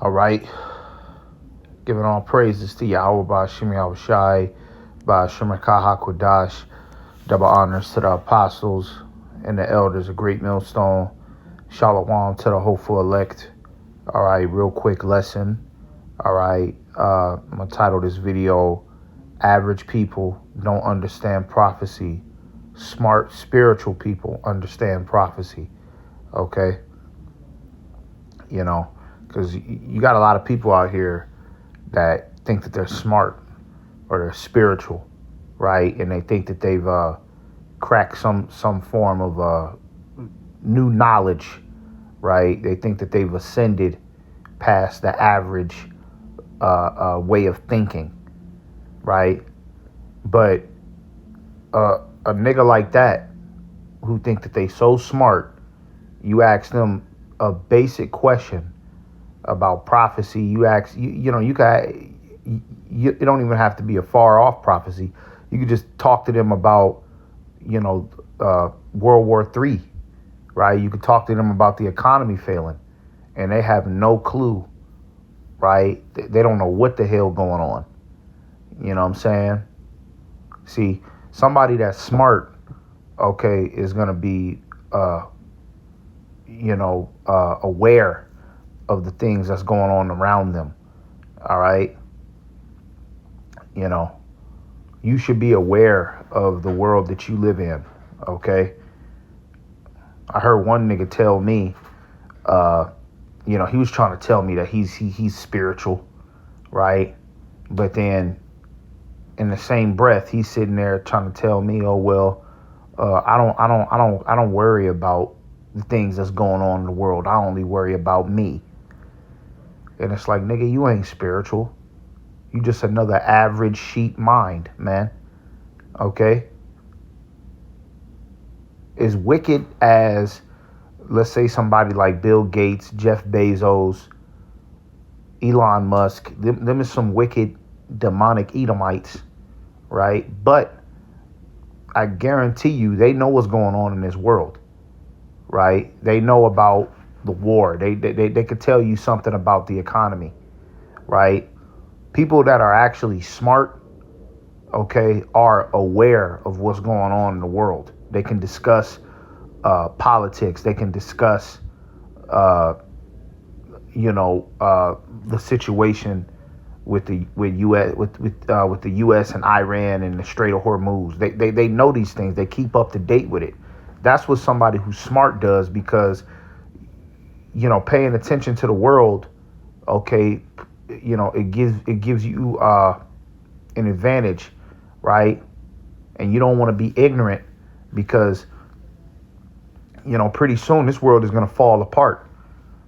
All right. Giving all praises to Yahweh Ba'ashim Yahweh Shai, Ba'ashim Kodash. Double honors to the apostles and the elders of Great Millstone. Shalom to the hopeful elect. All right, real quick lesson. All right, I'm going to title this video, Average People Don't Understand Prophecy. Smart spiritual people understand prophecy. Okay? You know, because you got a lot of people out here that think that they're smart or they're spiritual, right? And they think that they've cracked some form of new knowledge, right? They think that they've ascended past the average way of thinking, right? But a nigga like that who think that they so smart, you ask them a basic question about prophecy. You ask, you it don't even have to be a far off prophecy. You could just talk to them about, World War III, right? You could talk to them about the economy failing, and they have no clue, right? They don't know what the hell going on. You know what I'm saying? See, somebody that's smart, okay, is gonna be, aware of the things that's going on around them. All right. You should be aware of the world that you live in. Okay. I heard one nigga tell me, he was trying to tell me that he's spiritual, right? But then in the same breath, he's sitting there trying to tell me, oh, well, I don't worry about the things that's going on in the world. I only worry about me. And it's like, nigga, you ain't spiritual. You just another average sheep mind, man. Okay? As wicked as, let's say, somebody like Bill Gates, Jeff Bezos, Elon Musk, them is some wicked, demonic Edomites, right? But I guarantee you, they know what's going on in this world, right? They know about the war. They could tell you something about the economy, right? People that are actually smart, okay, are aware of what's going on in the world. They can discuss politics. They can discuss, the situation with the U.S. and Iran and the Strait of Hormuz. They know these things. They keep up to date with it. That's what somebody who's smart does, because paying attention to the world, okay, it gives you an advantage, right? And you don't want to be ignorant, because pretty soon this world is going to fall apart,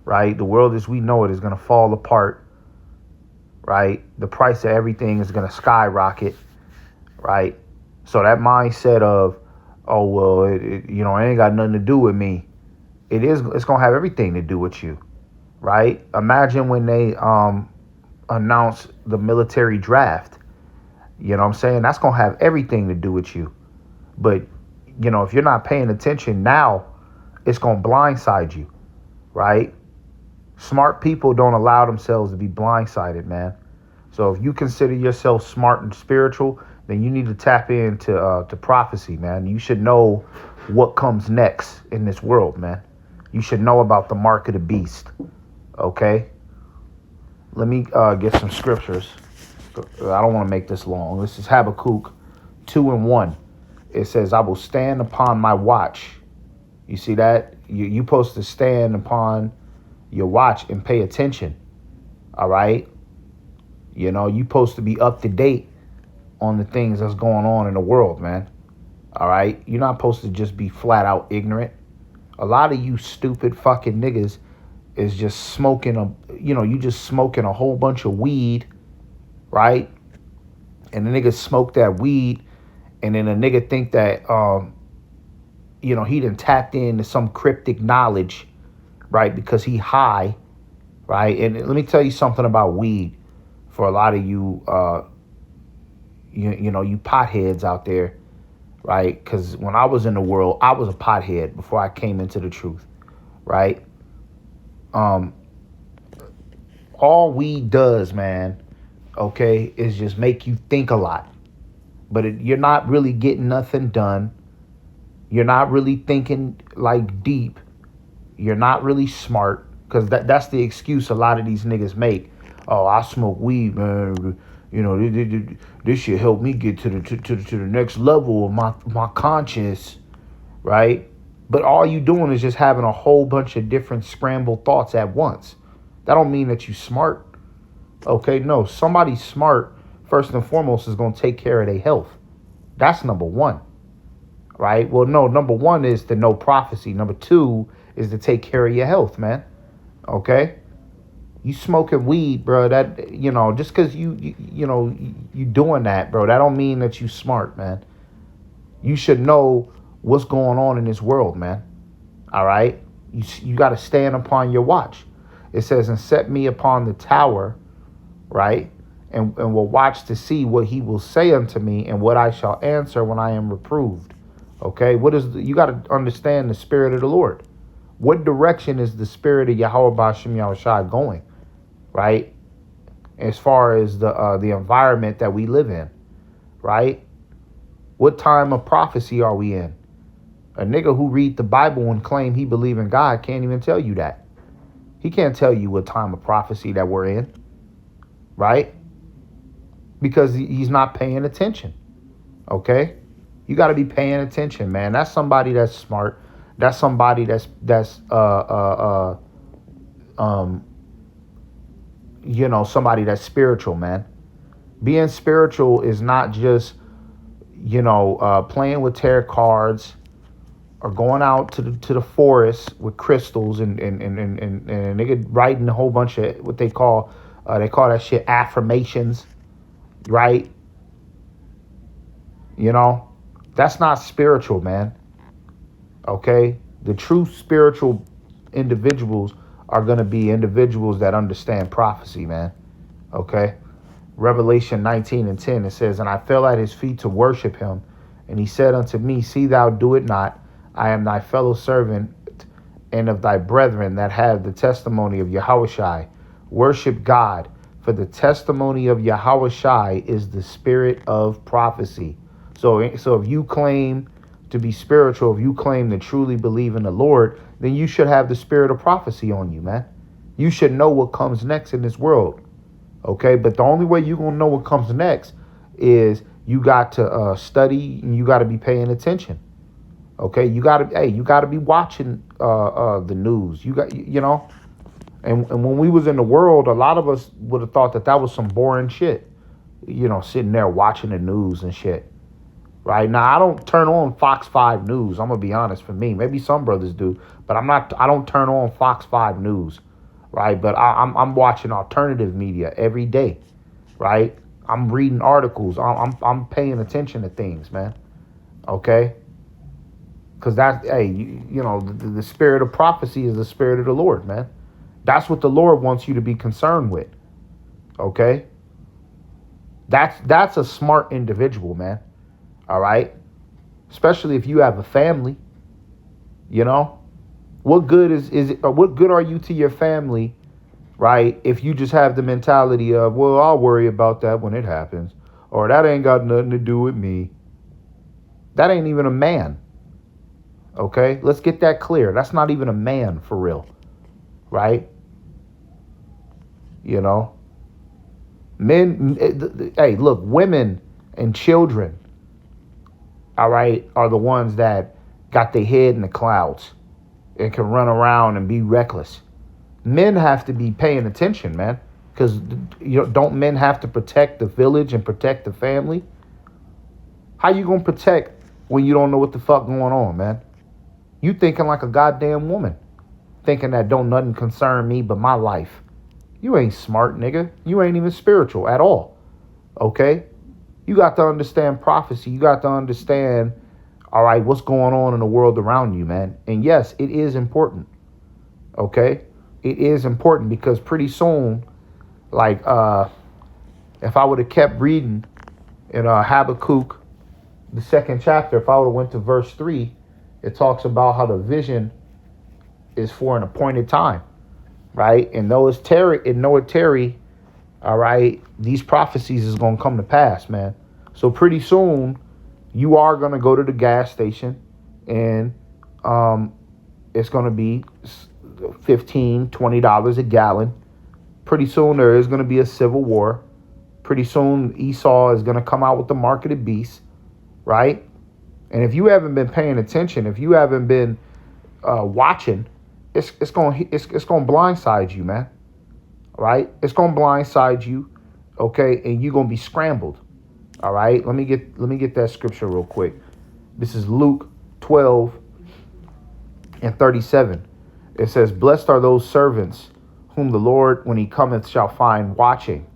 right? The world as we know it is going to fall apart, right? The price of everything is going to skyrocket, right? So that mindset of, oh, well, it ain't got nothing to do with me. It's going to have everything to do with you, right? Imagine when they announce the military draft. You know what I'm saying? That's going to have everything to do with you. But, if you're not paying attention now, it's going to blindside you, right? Smart people don't allow themselves to be blindsided, man. So if you consider yourself smart and spiritual, then you need to tap into to prophecy, man. You should know what comes next in this world, man. You should know about the mark of the beast, okay? Let me get some scriptures. I don't want to make this long. This is Habakkuk 2:1. It says, I will stand upon my watch. You see that? You're supposed to stand upon your watch and pay attention. All right? You're supposed to be up to date on the things that's going on in the world, man. All right? You're not supposed to just be flat out ignorant. A lot of you stupid fucking niggas is just smoking you just smoking a whole bunch of weed, right? And the nigga smoke that weed, and then a nigga think that he done tapped into some cryptic knowledge, right? Because he high, right? And let me tell you something about weed for a lot of you you potheads out there, right? Because when I was in the world, I was a pothead before I came into the truth, right? All weed does, man, okay, is just make you think a lot. But you're not really getting nothing done. You're not really thinking like deep. You're not really smart, because that's the excuse a lot of these niggas make. Oh, I smoke weed, man. You know, this shit help me get to the next level of my conscience, right? But all you doing is just having a whole bunch of different scrambled thoughts at once. That don't mean that you smart. Okay, no. Somebody smart, first and foremost, is gonna take care of their health. That's number one, right? Well, no, number one is to know prophecy. Number two is to take care of your health, man. Okay? You smoking weed, bro, that, just because you doing that, bro, that don't mean that you smart, man. You should know what's going on in this world, man. All right? You got to stand upon your watch. It says, and set me upon the tower, right? And will watch to see what he will say unto me and what I shall answer when I am reproved. Okay? You got to understand the spirit of the Lord. What direction is the spirit of Yahweh Ba'Shem Yahushua going, right? As far as the environment that we live in, right? What time of prophecy are we in? A nigga who read the Bible and claim he believe in God can't even tell you that. He can't tell you what time of prophecy that we're in, right? Because he's not paying attention, okay? You got to be paying attention, man. That's somebody that's smart. That's somebody that's somebody that's spiritual, man. Being spiritual is not just, playing with tarot cards or going out to the forest with crystals and they get writing a whole bunch of what they call that shit affirmations, right? That's not spiritual, man. Okay? The true spiritual individuals are going to be individuals that understand prophecy, man. Okay? Revelation 19:10, it says, and I fell at his feet to worship him. And he said unto me, see thou do it not. I am thy fellow servant and of thy brethren that have the testimony of Yahushai. Worship God, for the testimony of Yahushai is the spirit of prophecy. So if you claim to be spiritual, if you claim to truly believe in the Lord, then you should have the spirit of prophecy on you, man. You should know what comes next in this world. Okay, but the only way you're gonna know what comes next is you got to study and you got to be paying attention. Okay, you got to be watching the news. And when we was in the world, a lot of us would have thought that was some boring shit. Sitting there watching the news and shit. Right now, I don't turn on Fox 5 News. I'm gonna be honest. For me, maybe some brothers do, but I don't turn on Fox 5 News, right? But I'm watching alternative media every day, right? I'm reading articles. I'm paying attention to things, man. Okay, because the spirit of prophecy is the spirit of the Lord, man. That's what the Lord wants you to be concerned with. Okay, that's a smart individual, man. All right. Especially if you have a family, what good what good are you to your family, right? If you just have the mentality of, well, I'll worry about that when it happens, or that ain't got nothing to do with me. That ain't even a man. Okay. Let's get that clear. That's not even a man for real. Right. Men, hey, look, women and children, all right, are the ones that got their head in the clouds and can run around and be reckless. Men have to be paying attention, man, because don't men have to protect the village and protect the family? How you gonna protect when you don't know what the fuck going on, man? You thinking like a goddamn woman, thinking that don't nothing concern me but my life. You ain't smart, nigga. You ain't even spiritual at all. Okay? You got to understand prophecy. You got to understand, all right, what's going on in the world around you, man. And yes, it is important. Okay? It is important because pretty soon, like, if I would have kept reading in Habakkuk, the 2nd chapter, if I would have went to verse 3, it talks about how the vision is for an appointed time. right? And though it's Terry, all right, these prophecies is gonna come to pass, man. So pretty soon, you are gonna go to the gas station, and it's gonna be $15, $20 a gallon. Pretty soon there is gonna be a civil war. Pretty soon Esau is gonna come out with the mark of the beast, right? And if you haven't been paying attention, if you haven't been watching, it's gonna blindside you, man. Right? It's gonna blindside you, okay, and you're gonna be scrambled. All right. Let me get that scripture real quick. This is Luke 12:37. It says, "Blessed are those servants whom the Lord, when he cometh, shall find watching.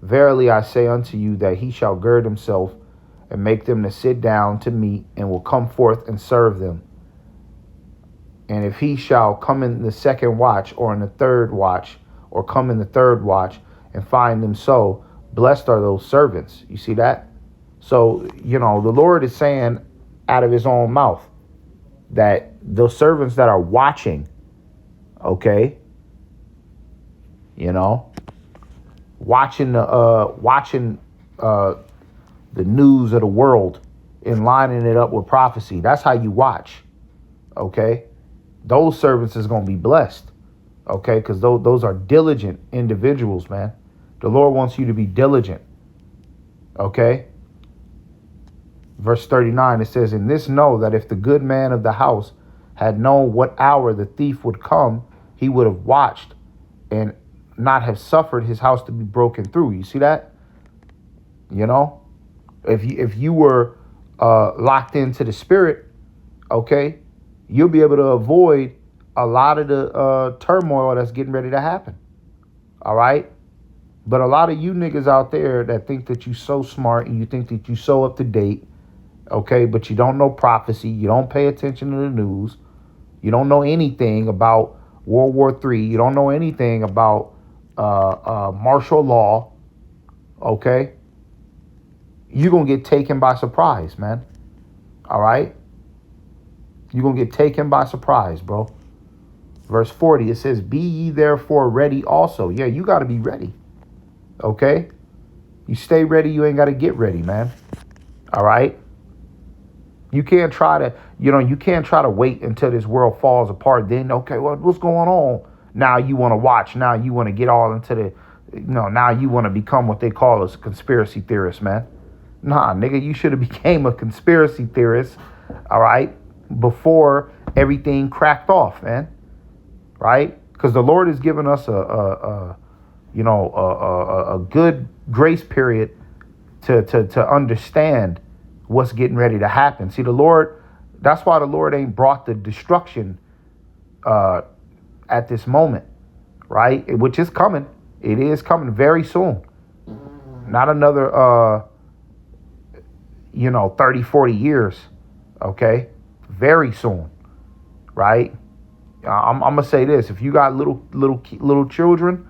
Verily I say unto you that he shall gird himself and make them to sit down to meat, and will come forth and serve them. And if he shall come in the second watch, or in the third watch, or come in the third watch, and find them so, blessed are those servants." You see that? So, the Lord is saying out of his own mouth that those servants that are watching, okay, watching the news of the world and lining it up with prophecy. That's how you watch, okay? Those servants is going to be blessed, okay? Because those are diligent individuals, man. The Lord wants you to be diligent, okay? Verse 39, it says, "In this know that if the good man of the house had known what hour the thief would come, he would have watched and not have suffered his house to be broken through." You see that? If you were locked into the spirit, okay, you'll be able to avoid a lot of the turmoil that's getting ready to happen. All right? But a lot of you niggas out there that think that you so smart and you think that you so up to date, okay, but you don't know prophecy, you don't pay attention to the news, you don't know anything about World War III, you don't know anything about martial law, okay, you're going to get taken by surprise, man. All right? You're going to get taken by surprise, bro. Verse 40, it says, "Be ye therefore ready also." Yeah, you got to be ready. Okay? You stay ready, you ain't got to get ready, man. All right? You can't try to wait until this world falls apart. Then, okay, what's going on? Now you want to watch. Now you want to get all into now you want to become what they call a conspiracy theorist, man. Nah, nigga, you should have became a conspiracy theorist, all right, before everything cracked off, man. Right? Because the Lord has given us a good grace period to understand what's getting ready to happen. See, the Lord, that's why the Lord ain't brought the destruction at this moment, right? Which is coming. It is coming very soon. Not another 30, 40 years, okay? Very soon, right? I'm gonna say this: if you got little children,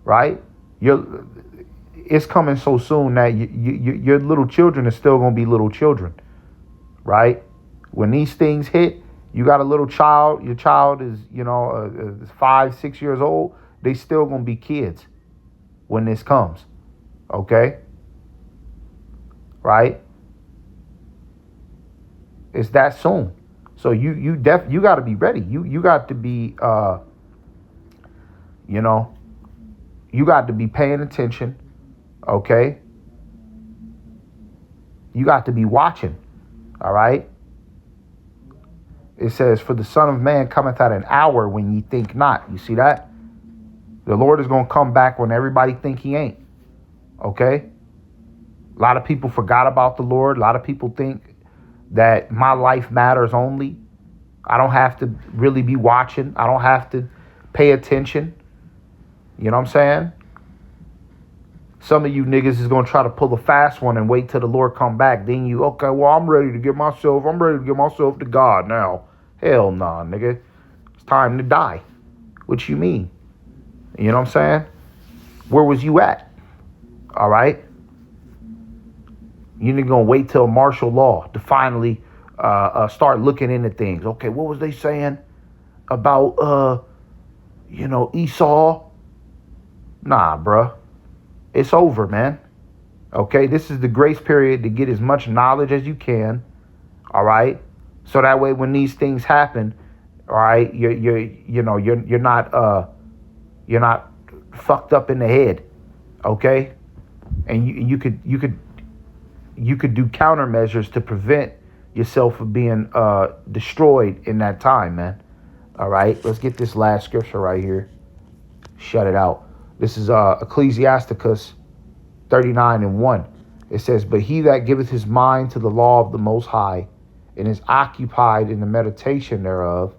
right? It's coming so soon that your little children are still gonna be little children, right? When these things hit, you got a little child. Your child is 5, 6 years old. They still gonna be kids when this comes, okay? Right? It's that soon. So you got to be ready. You got to be you got to be paying attention, okay? You got to be watching. All right? It says, "For the Son of Man cometh at an hour when ye think not." You see that? The Lord is going to come back when everybody think he ain't. Okay? A lot of people forgot about the Lord. A lot of people think that my life matters only. I don't have to really be watching. I don't have to pay attention. You know what I'm saying? Some of you niggas is going to try to pull a fast one and wait till the Lord come back. Then I'm ready to give myself to God now. Hell nah, nigga. It's time to die. What you mean? You know what I'm saying? Where was you at? All right? You're going to wait till martial law to finally start looking into things. Okay, what was they saying about Esau. Nah, bruh. It's over, man. Okay, this is the grace period to get as much knowledge as you can. All right, so that way when these things happen, all right, you're not fucked up in the head. Okay, and you could do countermeasures to prevent yourself from being destroyed in that time, man. All right, let's get this last scripture right here. Shut it out. This is Ecclesiasticus 39:1. It says, "But he that giveth his mind to the law of the Most High, and is occupied in the meditation thereof,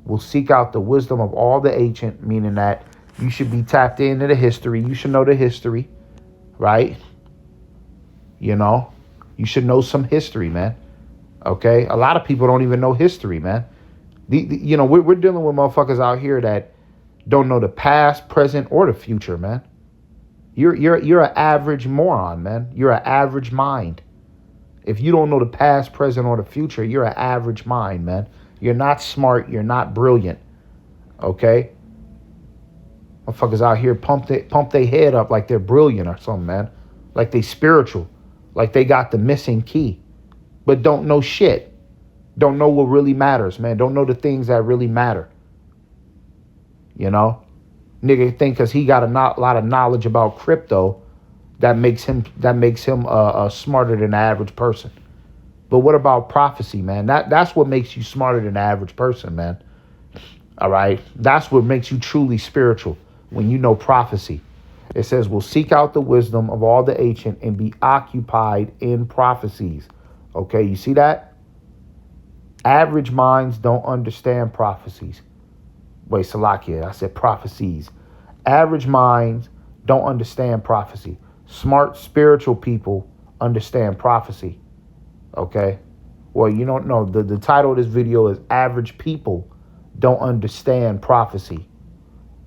will seek out the wisdom of all the ancient," meaning that you should be tapped into the history. You should know the history, right? You should know some history, man. Okay? A lot of people don't even know history, man. We're dealing with motherfuckers out here that don't know the past, present, or the future, man. You're an average moron, man. You're an average mind. If you don't know the past, present, or the future, you're an average mind, man. You're not smart. You're not brilliant. Okay? Motherfuckers out here pump their head up like they're brilliant or something, man. Like they spiritual. Like they got the missing key. But don't know shit. Don't know what really matters, man. Don't know the things that really matter. Nigga think because he got a lot of knowledge about crypto, that makes him smarter than the average person. But what about prophecy, man? That's what makes you smarter than the average person, man. All right, that's what makes you truly spiritual, when you know prophecy. It says, "We'll seek out the wisdom of all the ancient and be occupied in prophecies." Okay, you see that? Average minds don't understand prophecies. Wait, Salakia, I said prophecies. Average minds don't understand prophecy. Smart spiritual people understand prophecy. Okay? Well, you don't know. The title of this video is "Average People Don't Understand Prophecy."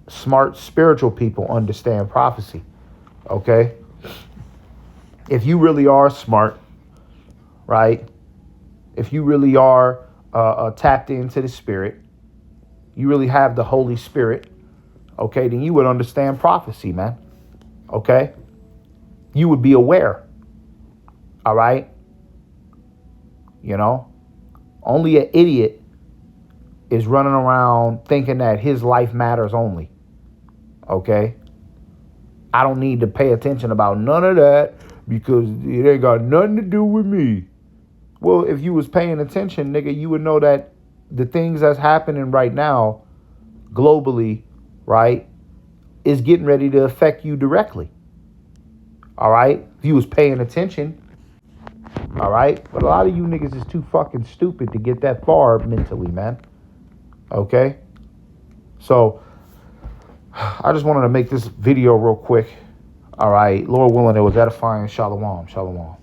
Smart spiritual people understand prophecy. Okay? If you really are smart, right? If you really are tapped into the Spirit, you really have the Holy Spirit, okay, then you would understand prophecy, man. Okay? You would be aware. All right? Only an idiot is running around thinking that his life matters only. Okay? I don't need to pay attention about none of that because it ain't got nothing to do with me. Well, if you was paying attention, nigga, you would know that the things that's happening right now globally, right, is getting ready to affect you directly. All right? If you was paying attention. All right? But a lot of you niggas is too fucking stupid to get that far mentally, man. Okay? So, I just wanted to make this video real quick. All right? Lord willing, it was edifying. Shalom. Shalom.